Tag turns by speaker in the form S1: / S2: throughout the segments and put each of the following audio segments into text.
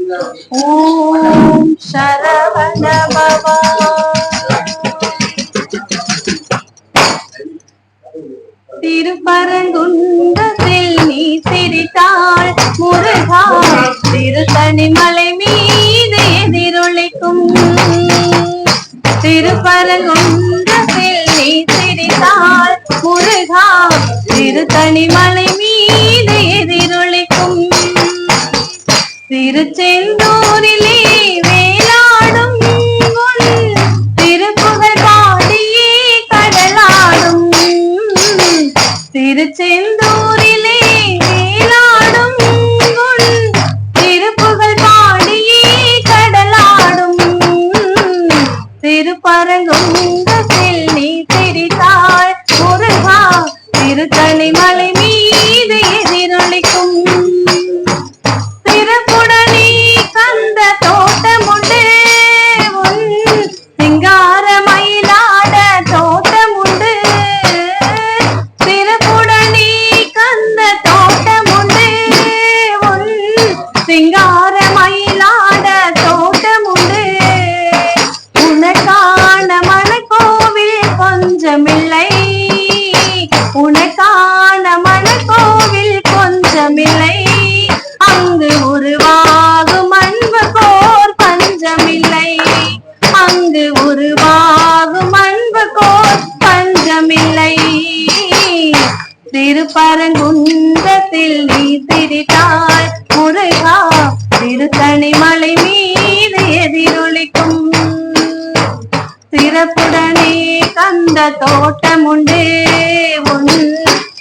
S1: ஓம் சரவண பவா. திருப்பரங்குன்றத்தில் நீ சிரித்தாள் முருகா, திருத்தணிமலை மீது எதிரொலிக்கும். திருப்பரங்குன்றத்தில் நீ சிரித்தாள் முருகா, திருத்தணிமலை மீது எதிரொலிக்கும். திருச்செந்தூரிலே வேலாடும் திருப்புகழ் பாடியே கடலாடும். திருச்செந்தூரிலே வேலாடும் திருப்புகழ் பாடியே கடலாடும். திருப்பரங்குன்றத்தில் நீ சிரித்தாள் முருகா, திருத்தணிமலை மீது எதிரொலிக்கும். சிறப்புடனே கந்த தோட்டமுண்டு, உன் சிங்கார மயிலாட தோட்டமுண்டு. சிறப்புடனே கந்த தோட்டமுண்டு, உன் சிங்கார மயிலாட தோட்டமுண்டு. உனக்கான மனக்கோவில் கொஞ்சமில்லை, உனக்கான மனக்கோவில் கொஞ்சமில்லை. அங்கு உருவாகும் அன்பு போர் பஞ்சமில்லை, அங்கு உருவாகும் அன்பு போர் பஞ்சமில்லை. திருப்பரங்குன்றத்தில் நீ சிரித்தாள் முருகா, திருத்தணிமலை மீது எதிரொலிக்கும். சிறப்புடனே கந்த தோட்டமுண்டு, உன்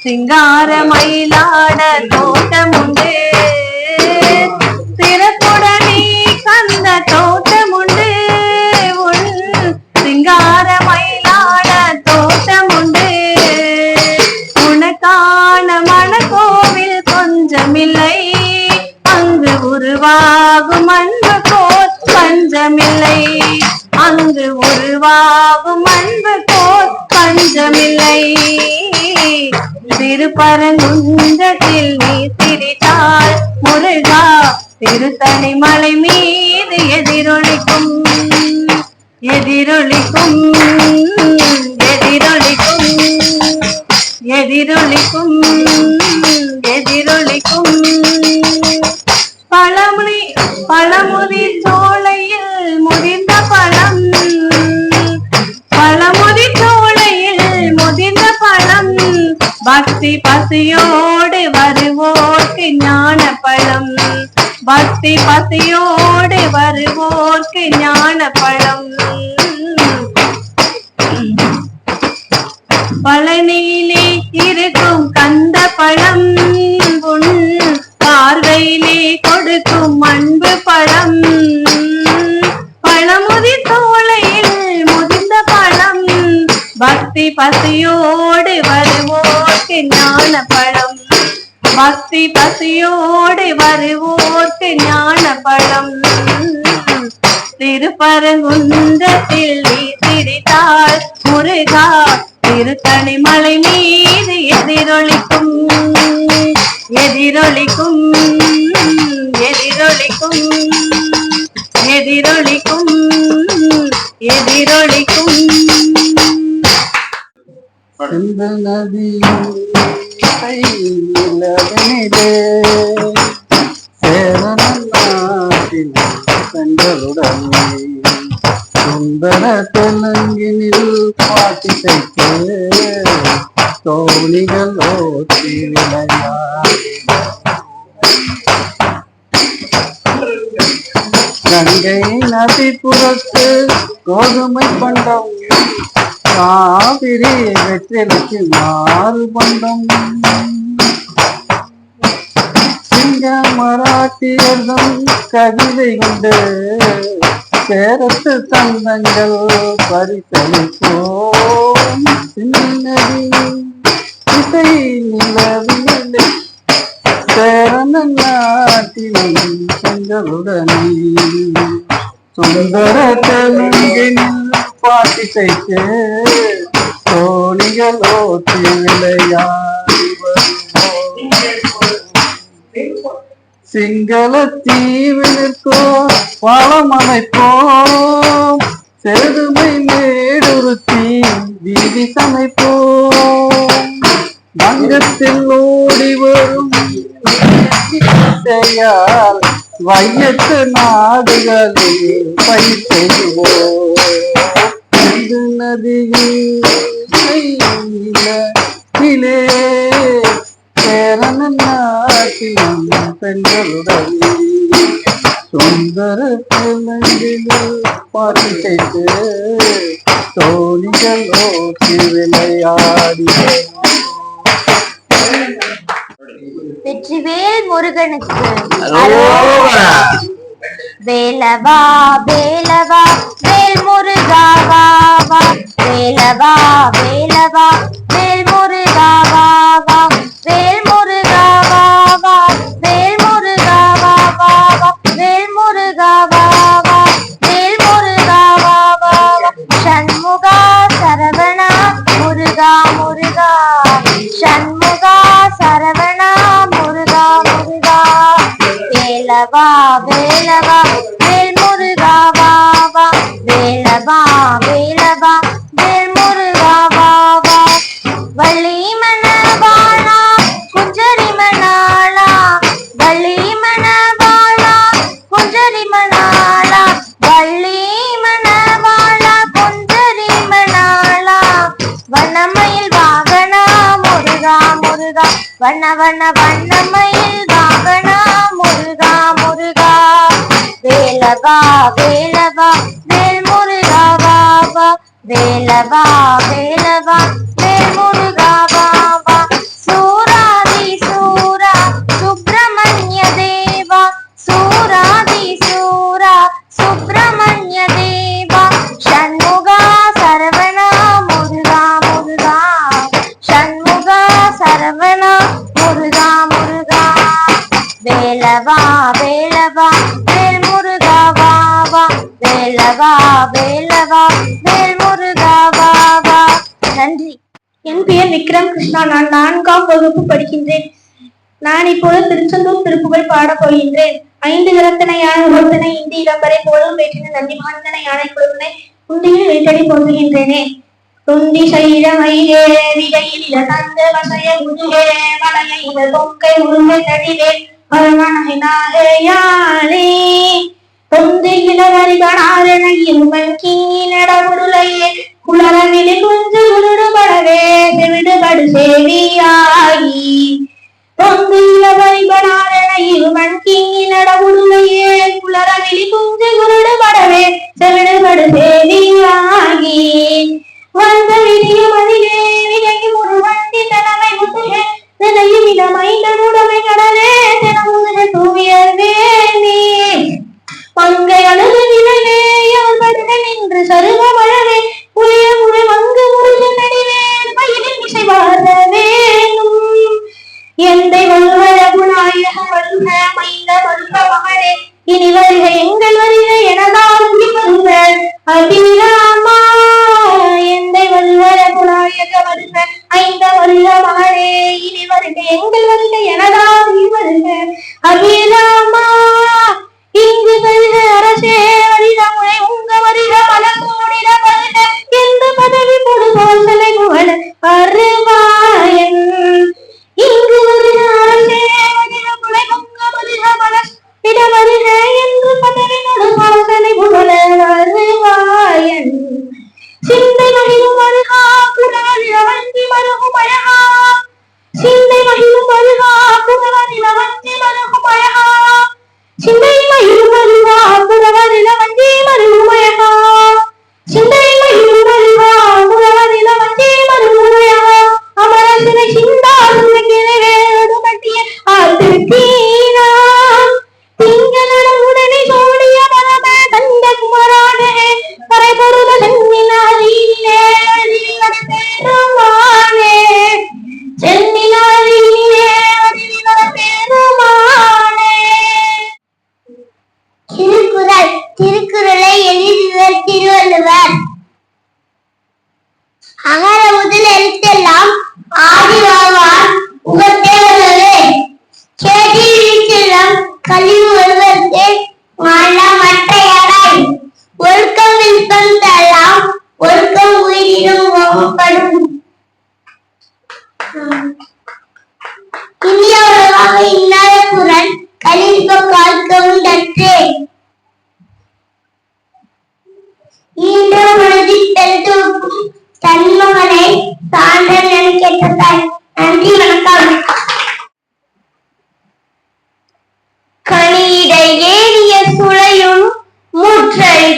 S1: சிங்கார மயிலாட தோட்டமுண்டு. சிறப்புடனே கந்த தோட்டமுண்டு, உன் சிங்கார மயிலாட தோட்டமுண்டு. உனக்கான மனக்கோவில் கொஞ்சமில்லை, அங்கு உருவாகும் அன்பு போர் பஞ்சமில்லை, அங்கு உருவாகும் அன்பு போர் பஞ்சமில்லை. திருப்பரங்குன்றத்தில் நீ சிரித்தாள் முருகா, திருத்தணிமலை மீது எதிரொலிக்கும். எதிரொலிக்கும் எதிரொலிக்கும் எதிரொலிக்கும் எதிரொலிக்கும். பழமுதி சோலையில் முதிர்ந்த பழம், பழமுதி சோலையில் முதிர்ந்த பழம். பக்தி பசியோடு வருவோர்க்கு ஞான பழம், பக்தி பசியோடு வருவோர்க்கு ஞான பழம். பழனியிலே இருக்கும் கந்த பழம், உன் பார்வையிலே கொடுக்கும் அன்பு பழம். பழமுதி தோளையில் முதிர்ந்த பழம், பக்தி பசியோடு வருவோர்க்கு ஞான பழம், பக்தி பசியோடு வருவோர்க்கு ஞான பழம். திருப்பரங்குன்றத்தில் நீ சிரித்தாள் முருகா, திருத்தணிமலை மீது எதிரொலிக்கும். எதிரொலிக்கும் எதிரொலிக்கும் எதிரொலிக்கும் எதிரொலிக்கும்.
S2: சுந்தர தெலுங்கினில் பாட்டி தைத்து தோணிகள் ஓட்டி கங்கை நதிப்புறத்து கோதுமை பண்டம், காவிரி வெற்றிலைக்கு மாறு பண்டம். சிங்க மராட்டியர்தம் கவிதை கொண்டு சேரத்து தந்தங்கள் பரிசளிப்போம். சின்னதி இசை நிலவிலே சேரன நாட்டினம் செஞ்சலுடனே சுந்தர தெலுங்கினில் பாட்டி தைத்து தோணிகள் ஓட்டி விளையாடி வருவோம். சிங்கள தீவினிற்கோ பாலம் அமைப்போம், செருமை மேடுருத்தி வீதி சமைப்போம், வங்கத்தில் ஓடி வரும் இசையால் வையத்து நாடுகளில் பயிர் செய்வோம். இது நதியிலே சேரன நாட்டிலும் பெண்களுடன் சுந்தர பிள்ளைகளில் பாட்டு கேட்டு தோணிகள் ஓட்டி விளையாடி.
S3: வெற்றிவேல் முருகனுக்கு வேலவா வேலவா வேல் முருகா வா வா, வேலவா வேலவா வேல் முருகா வா வா, வேல் முருகா வா வா, வேல் முருகா வா வா வா, வேல் முருகா வா வா, வேல் முருகா வா வா வா, சண்முகா சரவணா முருகா முருகா, சண்முகா சரவணா முருகா முருகா, வேலவா வேலவா வேல் முருகா வா வா, வேலவா வேலவா வேல் முருகா வா வா, வள்ளி மணவாளா குஞ்சரி மணாளா, வள்ளி மணவாளா குஞ்சரி மணாளா, வள்ளி மணவாளா குஞ்சரி மணாளா, வண்ணமயில் வாகனா முருகா முருகா, வண்ண வண்ண வண்ணமயில் வாகனா முருகா முருகா, வேலவா வேலவா வேல் முருகா வா வா, வேலவா வேலவா வேல் முருகா வா வா, சூராதி சூரா சுப்பிரமணிய தேவா, சூராதி சூரா சுப்பிரமணிய தேவா, சண்முகா சரவணா முருகா முருகா, சண்முகா சரவணா முருகா முருகா, வேலவா வேலவா வேல் முருகா வா வா, வேலவா வேலவா வேல் முருகா வா வா. நன்றி.
S4: என் பெயர் விக்ரம் கிருஷ்ணா. நான் 4ஆம் வகுப்பு படிக்கின்றேன். நான் இப்போது திருச்செந்தூர் திருப்புகழ் பாடப் போகின்றேன். 5 கரத்தனை யானை ஒருத்தனை இந்தி இளம்பரை போலும் வேற்றின நந்தி மகந்தனை யானை குழுவினை உண்டியில் வேட்டடி போடுகின்றேனே. தொண்டி சைட மயிலே விடையில் இல தந்த வசைய முதுகே வளைய இல தொங்கை உருவை தடிவே யானே தொந்தி இளவரிகளாரென இருமன் கீழடவுளையே குளரவிலி குஞ்சு உருடுபடவே விடுபடு சேவியாகி, தொந்தி இளவரிகளாரென இருமன் கீழடவுளையே குளரவிலி குஞ்சு உருடுபடவே விடுபடு சேவியாகி, வந்த விடிய மதிலே விலகி முருகண்டி தலைமை முதுகே நிலையும் இடமைந்தனுடமை கடலே தினமுதல தூவியர்வேனே, மங்கை அழுது விலவே அவள் படுக நின்று சருக வளவே புளிய முறை மங்கு முருக நடிவேன் பயிரில் இசை வாழ வேணும், எந்தை வல்வர குணாயக வல்க மைந்த வல்க மகனே இனி வருக எங்கள் வருக எனதால் வருக அபிராமா, எந்தை வல்வர குணாயக வருக ஐந்த வருக மகனே இனி வருக எங்கள் வருக எனதால் வருக அபிராமா, இங்கு வருக அரசே வருக முறை உங்க வருக பல கோடிட வருக எந்த பதவி கொடுவோம் சிலை புகழ அருவாயன், இங்கு வருக அரசே வருக முறை உங்க வருக பல இட வருக என்று பதவி கொடுவோம் சிலை புகழ அருவாயன், சிந்தை மகிழும் வருகா புகழில் வந்தி மருகும் அழகா, சிந்தை மகிழும் வருகா புகழில் வந்தி மருகும்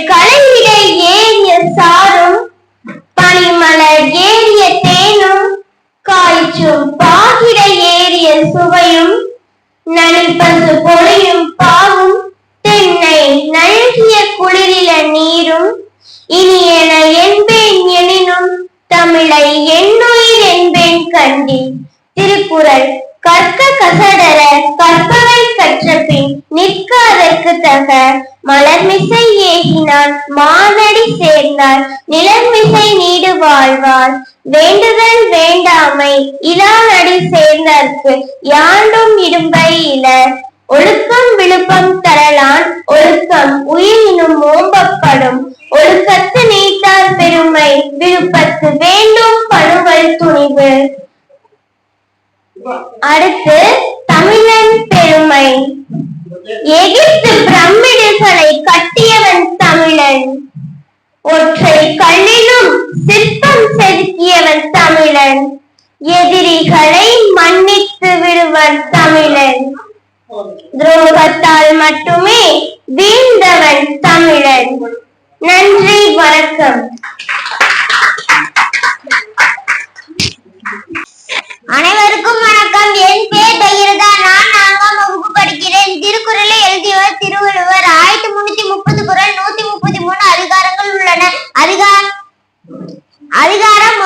S3: கலையிட ஏறிய சாரும் பனிமலர் ஏறிய தேனும் காய்ச்சும் பாகிட ஏறிய சுவையும் நனிப்பசு பொழியும் பாவும் தென்னை நல்கிய குளிரில நீரும் இனியன என்பேன் எனினும் தமிழை என்னுயிர் என்பேன் கண்டி. திருக்குறள் கற்க கசடர கற்பவை கற்ற பின் நிற்க அதற்கு தக மலர்மிசை ஏகினான் மானடி சேர்ந்தார் நிலர்மிசை நீடு வாழ்வார் வேண்டுதல் வேண்டாமை இலானடி சேர்ந்தார்க்கு யாண்டும் இடும்பை இலர் ஒழுக்கம் விழுப்பம் தரலான் ஒழுக்கம் உயிரினும் ஓம்பப்படும் ஒழுக்கத்து நீத்தார் பெருமை விழுப்பத்து வேண்டும் பணுவல் துணிவு. அடுத்து தமிழன் பெருமை. எகிப்து பிரமிடுகளை கட்டியவன் தமிழன். ஒற்றை கல்லிலும் சிற்பம் செதுக்கியவன் தமிழன். எதிரிகளை மன்னித்து விடுவன் தமிழன். துரோகத்தால் மட்டுமே வீழ்ந்தவன் தமிழன். நன்றி, வணக்கம். அனைவருக்கும் வணக்கம். என் பேர் பகிரதா. நான் 4ஆம் வகுப்பு படிக்கிறேன். திருக்குறளை எழுதியவர் திருவள்ளுவர். 1330 குறள், 133 அதிகாரங்கள் உள்ளன. அதிகாரம்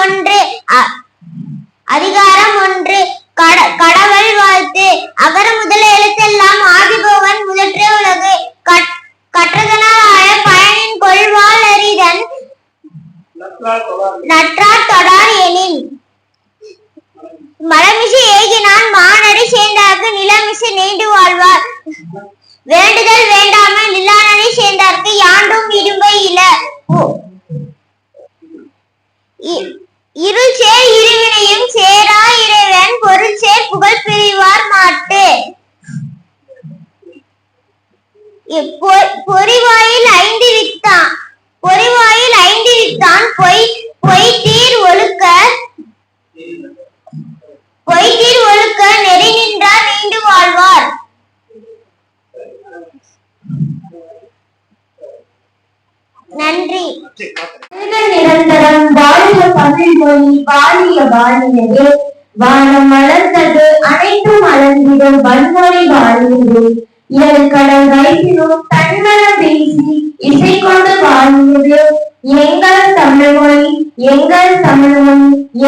S3: 1 கடவுள் வாழ்த்து. அகர முதல எழுத்தெல்லாம் ஆதிபவன் முதற்றே உலகு. கற்றதனால் ஆய பயனின் கொள்வாள் அறிதன் நற்றார் தொடார் எனின். மலமிசை ஏகினான் மானடி சேர்ந்தார்க்கு நிலமிசை நீண்டு வாழ்வார். வேண்டுதல் வேண்டாமல் நிலானடி சேர்ந்தார்க்கு யாண்டும் இடும்பை இல. இருள் சேர் இருவினையும் சேரா இறைவன் பொருள் சேர் புகழ் பிரிவார் மாட்டு. பொறிவாயில் ஐந்து வித்தான் பொய்தீர் ஒழுக்க நெறி நின்றார் நீண்டு வாழ்வார். நன்றி.
S4: நிரந்தரம் வாழ்க தமிழ் மொழி வாழிய வாழியவே. வானம் மலர்ந்தது அனைத்தும் மலர்ந்திடும் வன்மொழி வாழியது. கடல் வைத்திடும் தன்மனம் பேசி இசை கொண்டு வாழியது. எங்கள் தமிழ் மொழி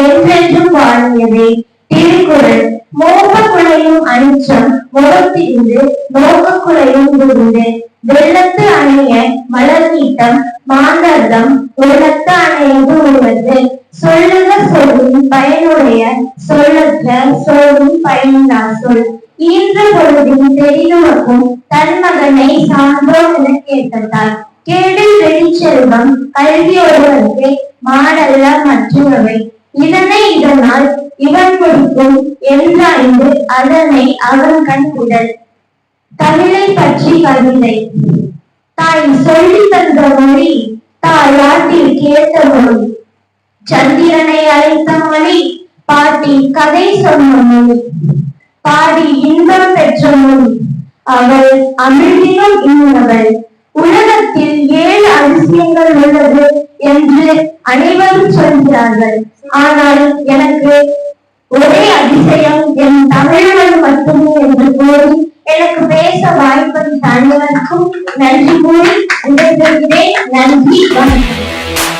S4: என்றென்றும் வாழியதே. திருக்குறள் மோக குலையும் அனிச்சம் முகத்திருந்து நோக்க குலையும் விருந்து. வெள்ளத்து அணைய மலர் நீட்டம் மாந்தர்தம் உள்ளத்து அணையது உள்ளது. சொல்லுக சொல்லின் பயனுடைய சொல்லற்ற சொல்லின் பயனில்லா சொல். ஈன்ற பொழுதின் தெரிநோக்கும் தன் மகனை சான்றோர் என கேட்டதால் கேடில் வெளிச்செல்வம் கல்வி ஒருவருக்கு மாடல்ல மற்றவை. இதனால் இவன் முடிக்கும் என்றாய்ந்து அதனை அவன் கண் விடல். தமிழை பற்றி கவிதை. தாய் சொல்லி தந்த மொழி தாயாட்டில் கேட்ட மொழி. சந்திரனை அழைத்த மொழி பாட்டி கதை சொன்ன மொழி. பாடி இன்பம் பெற்ற மொழி அவள் அமிழ்தினும் இன்னவள். உலகத்தில் 7 அதிசயங்கள் உள்ளது என்று அனைவரும் சொல்கிறார்கள். ஆனால் எனக்கு ஒரே அதிசயம் என் தமிழ் மட்டுமே என்று கூறி எனக்கு பேச வாய்ப்பளித்த அனைவருக்கும் நன்றி கூறி விடைபெறுகிறேன். நன்றி, வணக்கம்.